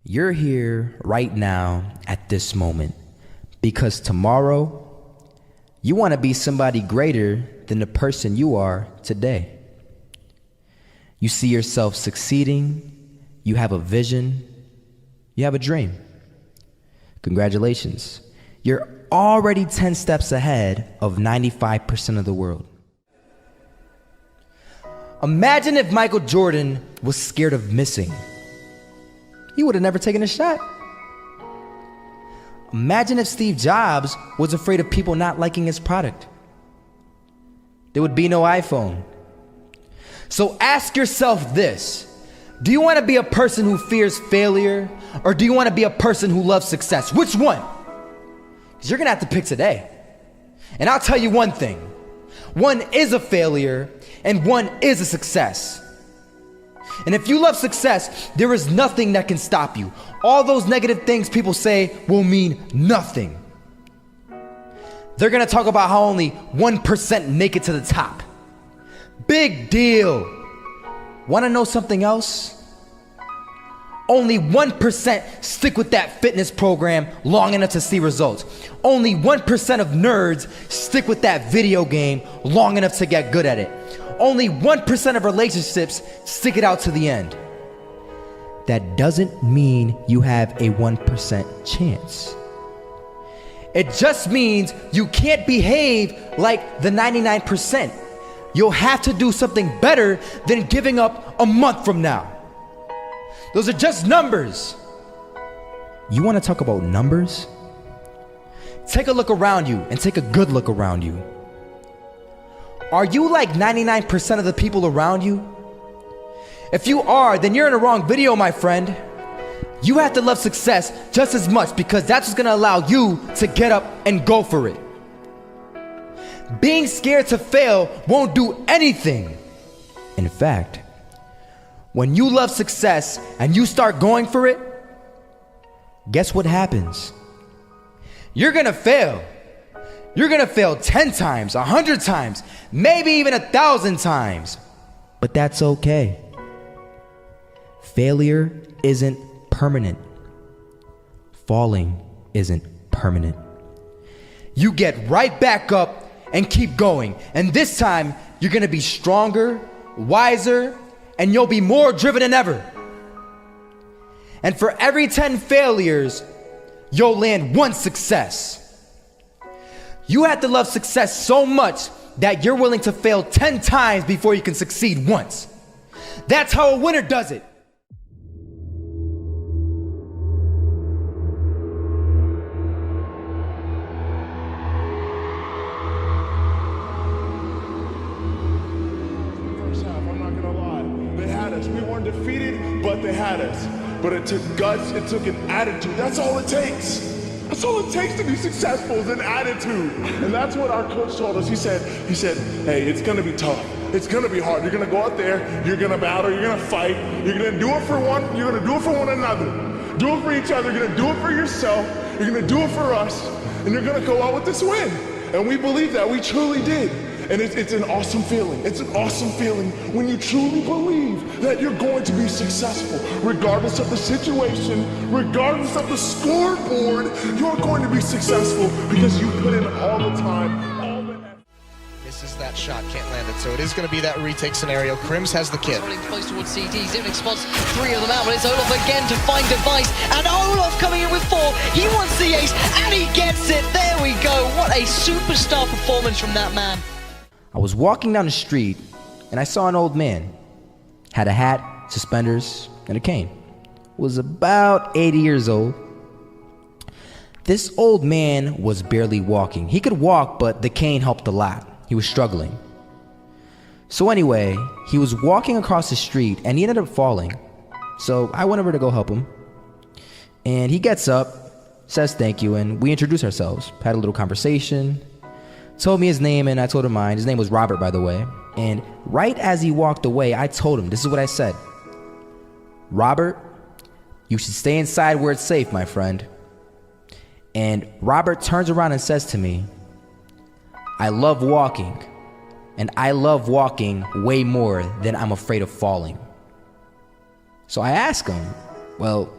You're here right now at this moment because tomorrow you want to be somebody greater than the person you are today. You see yourself succeeding, you have a vision, you have a dream. Congratulations. You're already 10 steps ahead of 95% of the world. Imagine if Michael Jordan was scared of missing. He would have never taken a shot. Imagine if Steve Jobs was afraid of people not liking his product. There would be no iPhone. So ask yourself this: do you want to be a person who fears failure, or do you want to be a person who loves success? Which one? Because you're going to have to pick today. And I'll tell you one thing: one is a failure and one is a success. And if you love success, there is nothing that can stop you. All those negative things people say will mean nothing. They're gonna talk about how only 1% make it to the top. Big deal. Wanna know something else? Only 1% stick with that fitness program long enough to see results. Only 1% of nerds stick with that video game long enough to get good at it. Only 1% of relationships stick it out to the end. That doesn't mean you have a 1% chance. It just means you can't behave like the 99%. You'll have to do something better than giving up a month from now. Those are just numbers. You want to talk about numbers? Take a look around you and take a good look around you. Are you like 99% of the people around you? If you are, then you're in the wrong video, my friend. You have to love success just as much, because that's what's gonna allow you to get up and go for it. Being scared to fail won't do anything. In fact, when you love success and you start going for it, guess what happens? You're gonna fail. You're gonna fail 10 times, 100 times, maybe even 1,000 times. But that's okay. Failure isn't permanent. Falling isn't permanent. You get right back up and keep going. And this time, you're gonna be stronger, wiser, and you'll be more driven than ever. And for every 10 failures, you'll land one success. You have to love success so much that you're willing to fail 10 times before you can succeed once. That's how a winner does it. First half, I'm not gonna lie. They had us. We weren't defeated, but they had us. But it took guts, it took an attitude. That's all it takes. That's all it takes to be successful, is an attitude. And that's what our coach told us. He said, hey, it's gonna be tough. It's gonna be hard. You're gonna go out there, you're gonna battle, you're gonna fight, you're gonna do it for one, you're gonna do it for one another. Do it for each other, you're gonna do it for yourself, you're gonna do it for us, and you're gonna go out with this win. And we believe that, we truly did. And it's an awesome feeling. It's an awesome feeling when you truly believe that you're going to be successful. Regardless of the situation, regardless of the scoreboard, you're going to be successful because you put in all the time, all the effort. Misses that shot, can't land it, so it is going to be that retake scenario. Krims has the kid. Running close towards CT, Zivnik spots 3 of them out, but it's Olof again to find Device, and Olof coming in with 4. He wants the ace, and he gets it. There we go. What a superstar performance from that man. I was walking down the street and I saw an old man. Had a hat, suspenders, and a cane. Was about 80 years old. This old man was barely walking. He could walk, but the cane helped a lot. He was struggling. So anyway, he was walking across the street and he ended up falling. So I went over to go help him. And he gets up, says thank you, and we introduced ourselves. Had a little conversation. Told me his name and I told him mine. His name was Robert, by the way. And right as he walked away, I told him, this is what I said: Robert, you should stay inside where it's safe, my friend. And Robert turns around and says to me, I love walking, and I love walking way more than I'm afraid of falling. So I ask him, well,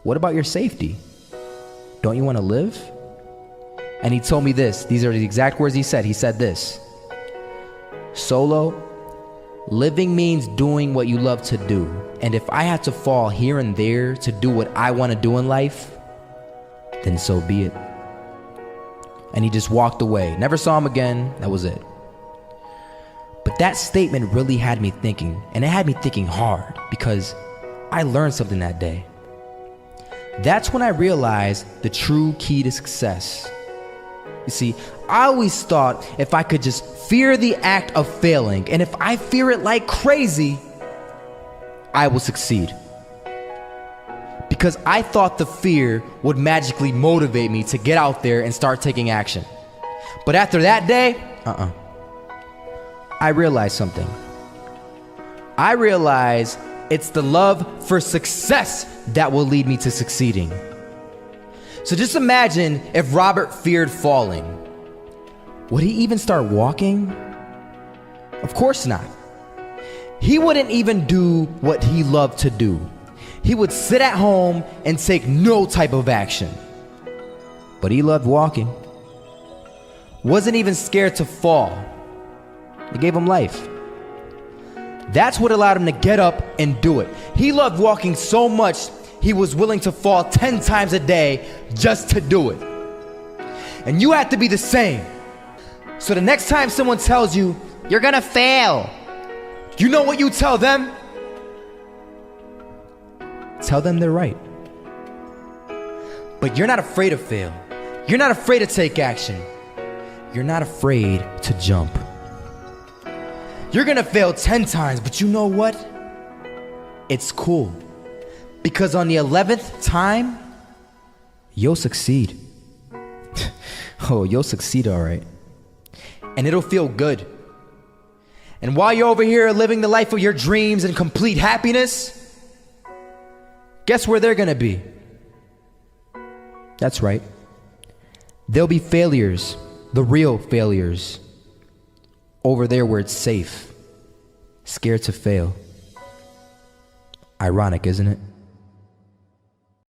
what about your safety? Don't you want to live? And he told me this. These are the exact words he said. He said this: Solo, living means doing what you love to do. And if I had to fall here and there to do what I want to do in life, then so be it. And he just walked away. Never saw him again. That was it. But that statement really had me thinking, and it had me thinking hard, because I learned something that day. That's when I realized the true key to success. You see, I always thought if I could just fear the act of failing, and if I fear it like crazy, I will succeed. Because I thought the fear would magically motivate me to get out there and start taking action. But after that day, I realized something. I realized it's the love for success that will lead me to succeeding. So just imagine if Robert feared falling. Would he even start walking? Of course not. He wouldn't even do what he loved to do. He would sit at home and take no type of action. But he loved walking. Wasn't even scared to fall. It gave him life. That's what allowed him to get up and do it. He loved walking so much, he was willing to fall 10 times a day just to do it. And you have to be the same. So the next time someone tells you, you're gonna fail, you know what you tell them? Tell them they're right. But you're not afraid to fail. You're not afraid to take action. You're not afraid to jump. You're gonna fail 10 times, but you know what? It's cool. Because on the 11th time, you'll succeed. Oh, you'll succeed, all right. And it'll feel good. And while you're over here living the life of your dreams and complete happiness, guess where they're gonna be? That's right. They'll be failures, the real failures. Over there where it's safe, scared to fail. Ironic, isn't it?